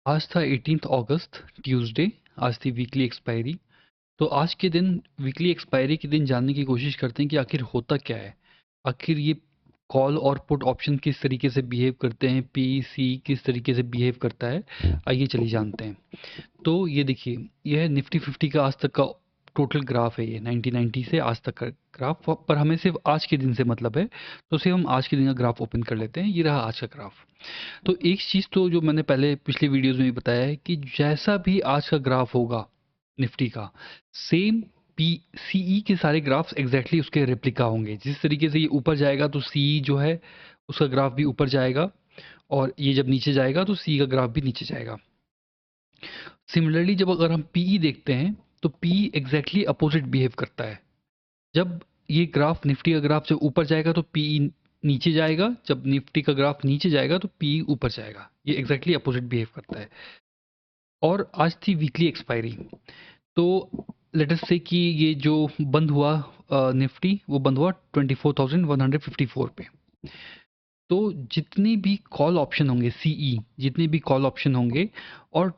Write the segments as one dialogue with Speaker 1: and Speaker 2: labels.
Speaker 1: आज था 18 अगस्त ट्यूसडे। आज थी वीकली एक्सपायरी। तो आज के दिन वीकली एक्सपायरी के दिन जानने की कोशिश करते हैं कि आखिर होता क्या है। आखिर ये कॉल और पुट ऑप्शन किस तरीके से बिहेव करते हैं, पी सी किस तरीके से बिहेव करता है। आइए चलिए जानते हैं। तो ये देखिए, यह है निफ्टी 50 का आज तक का टोटल ग्राफ है। ये 1990 से आज तक का ग्राफ, पर हमें सिर्फ आज के दिन से मतलब है। तो सिर्फ हम आज के दिन का ग्राफ ओपन कर लेते हैं। ये रहा आज का ग्राफ। तो एक चीज़ तो जो मैंने पहले पिछले वीडियोस में भी बताया है कि जैसा भी आज का ग्राफ होगा निफ्टी का, सेम पी सीई के सारे ग्राफ्स एग्जैक्टली उसके रेप्लिका होंगे। जिस तरीके से ये ऊपर जाएगा तो सीई जो है उसका ग्राफ भी ऊपर जाएगा, और ये जब नीचे जाएगा तो सी का ग्राफ भी नीचे जाएगा। सिमिलरली जब अगर हम पीई देखते हैं तो पीई एग्जैक्टली अपोजिट बिहेव करता है। जब ये ग्राफ निफ्टी का ग्राफ जब ऊपर जाएगा तो पीई नीचे जाएगा, जब निफ्टी का ग्राफ नीचे जाएगा तो पीई ऊपर जाएगा। ये एग्जैक्टली अपोजिट बिहेव करता है। और आज थी वीकली एक्सपायरी। तो लेट अस से कि ये जो बंद हुआ निफ्टी, वो बंद हुआ 24,154 पे। तो जितने भी कॉल ऑप्शन होंगे सीई, जितने भी कॉल ऑप्शन होंगे, और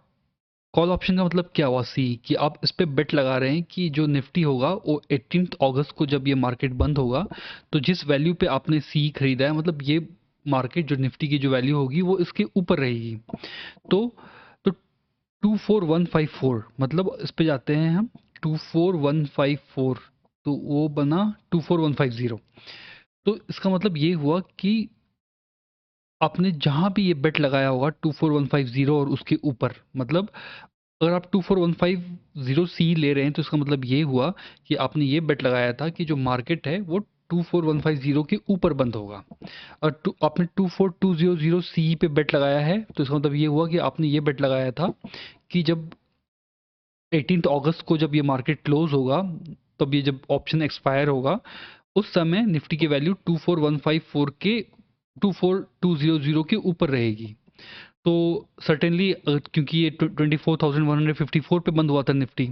Speaker 1: कॉल ऑप्शन का मतलब क्या हुआ सी, कि आप इस पे बेट लगा रहे हैं कि जो निफ्टी होगा वो 18 अगस्त को जब ये मार्केट बंद होगा तो जिस वैल्यू पे आपने सी खरीदा है, मतलब ये मार्केट जो निफ्टी की जो वैल्यू होगी वो इसके ऊपर रहेगी। तो तो 24154, मतलब इस पे जाते हैं हम 24154, तो वो बना 24150। तो इसका मतलब ये हुआ कि आपने जहां भी ये बेट लगाया होगा 24150 और उसके ऊपर, मतलब अगर आप 24150 सी ले रहे हैं तो इसका मतलब ये हुआ कि आपने ये बेट लगाया था कि जो मार्केट है वो 24150 के ऊपर बंद होगा। और आपने 24200 सी पे बेट लगाया है तो इसका मतलब ये हुआ कि आपने ये बेट लगाया था कि जब 18 अगस्त को जब ये मार्केट क्लोज होगा, तब ये जब ऑप्शन एक्सपायर होगा, उस समय निफ्टी की वैल्यू 24154 के 24200 के ऊपर रहेगी। तो सर्टेनली, क्योंकि ये 24,154 पे बंद हुआ था निफ्टी,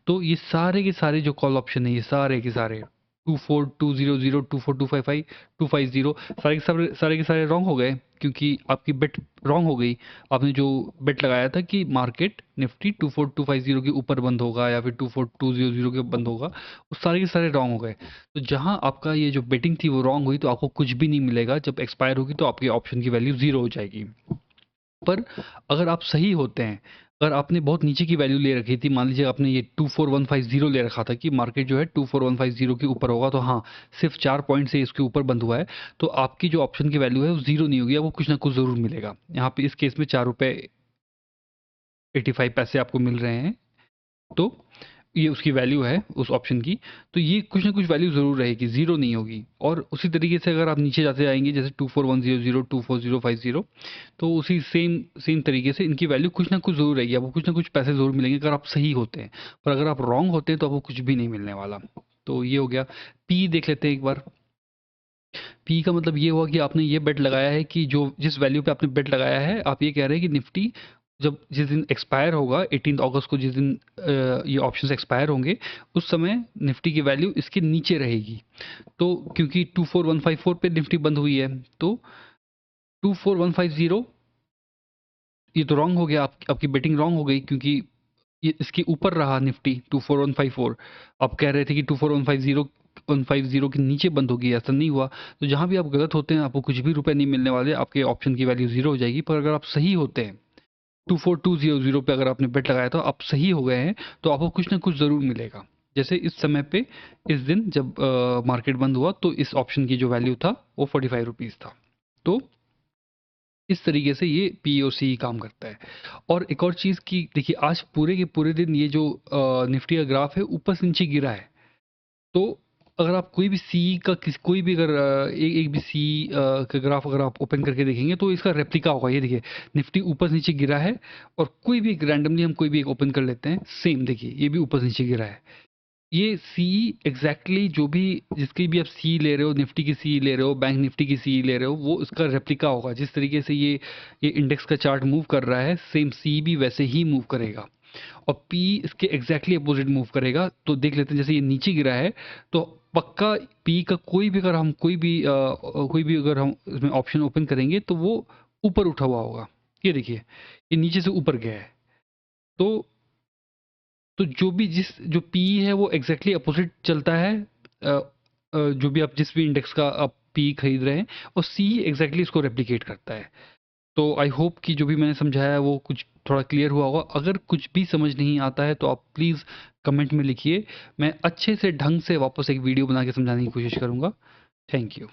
Speaker 1: तो ये सारे के सारे जो कॉल ऑप्शन है, ये सारे के सारे 24200, 24255, 250, सारे के सारे रॉन्ग हो गए, क्योंकि आपकी बेट रॉन्ग हो गई। आपने जो बेट लगाया था कि मार्केट निफ्टी 24250 के ऊपर बंद होगा या फिर 24200 के बंद होगा, वो सारे के सारे रॉन्ग हो गए। तो जहां आपका ये जो बेटिंग थी वो रॉन्ग हुई, तो आपको कुछ भी नहीं मिलेगा। जब एक्सपायर होगी तो आपके ऑप्शन की वैल्यू जीरो हो जाएगी। पर अगर आप सही होते हैं, अगर आपने बहुत नीचे की वैल्यू ले रखी थी, मान लीजिए आपने ये 24150 ले रखा था कि मार्केट जो है 24150 के ऊपर होगा, तो हाँ, सिर्फ 4 पॉइंट से इसके ऊपर बंद हुआ है, तो आपकी जो ऑप्शन की वैल्यू है वो जीरो नहीं होगी, आपको कुछ ना कुछ ज़रूर मिलेगा। यहाँ पे इस केस में 4 रुपये 85 पैसे आपको मिल रहे हैं। तो ये उसकी वैल्यू है उस ऑप्शन की। तो ये कुछ ना कुछ वैल्यू ज़रूर रहेगी, ज़ीरो नहीं होगी। और उसी तरीके से अगर आप नीचे जाते जाएंगे, जैसे 24100, 24050, तो उसी सेम सेम तरीके से इनकी वैल्यू कुछ ना कुछ ज़रूर रहेगी, आपको कुछ ना कुछ पैसे ज़रूर मिलेंगे अगर आप सही होते हैं। पर अगर आप रॉन्ग होते हैं तो आपको कुछ भी नहीं मिलने वाला। तो ये हो गया। पी देख लेते हैं एक बार। पी का मतलब ये हुआ कि आपने ये बेट लगाया है कि जो जिस वैल्यू पे आपने बेट लगाया है, आप ये कह रहे हैं कि निफ्टी जब जिस दिन एक्सपायर होगा 18 अगस्त को, जिस दिन ये ऑप्शंस एक्सपायर होंगे, उस समय निफ्टी की वैल्यू इसके नीचे रहेगी। तो क्योंकि 24154 पे निफ्टी बंद हुई है, तो 24150, ये तो रॉन्ग हो गया। आपकी बेटिंग रॉन्ग हो गई, क्योंकि ये इसके ऊपर रहा निफ्टी 24154। आप कह रहे थे कि 24150 के नीचे बंद होगी, ऐसा नहीं हुआ। तो जहां भी आप गलत होते हैं आपको कुछ भी रुपए नहीं मिलने वाले, आपके ऑप्शन की वैल्यू जीरो हो जाएगी। पर अगर आप सही होते हैं, 24200 पे अगर आपने बेट लगाया था, आप सही हो गए हैं, तो आपको कुछ ना कुछ ज़रूर मिलेगा। जैसे इस समय पे, इस दिन जब मार्केट बंद हुआ, तो इस ऑप्शन की जो वैल्यू था वो 45 रुपीज़ था। तो इस तरीके से ये पीओसी काम करता है। और एक और चीज़ की देखिए, आज पूरे के पूरे दिन ये जो निफ्टी का ग्राफ है ऊपर से नीचे गिरा है। तो अगर आप कोई भी सी का कोई भी अगर एक भी सी का ग्राफ अगर आप ओपन करके देखेंगे तो इसका रेप्लिका होगा। ये देखिए, निफ्टी ऊपर से नीचे गिरा है, और कोई भी एक रैंडमली हम कोई भी एक ओपन कर लेते हैं, सेम देखिए ये भी ऊपर से नीचे गिरा है। ये सी एग्जैक्टली जो भी, जिसकी भी आप सी ले रहे हो, निफ्टी की सी ले रहे हो, बैंक निफ्टी की सी ले रहे हो, वो इसका रेप्लिका होगा। जिस तरीके से ये इंडेक्स का चार्ट मूव कर रहा है, सेम सी भी वैसे ही मूव करेगा। और पी इसके एग्जैक्टली अपोजिट मूव करेगा। तो देख लेते हैं, जैसे ये नीचे गिरा है, तो पक्का पी का कोई भी अगर हम इसमें ऑप्शन ओपन करेंगे तो वो ऊपर उठा हुआ होगा। ये देखिए, ये नीचे से ऊपर गया है। तो जो पी है वो एग्जैक्टली अपोजिट चलता है, जो भी आप जिस भी इंडेक्स का आप पी खरीद रहे हैं, और सी एग्जैक्टली इसको रेप्लिकेट करता है। तो आई होप कि जो भी मैंने समझाया है वो कुछ थोड़ा क्लियर हुआ होगा। अगर कुछ भी समझ नहीं आता है तो आप प्लीज़ कमेंट में लिखिए, मैं अच्छे से ढंग से वापस एक वीडियो बना के समझाने की कोशिश करूँगा। Thank you.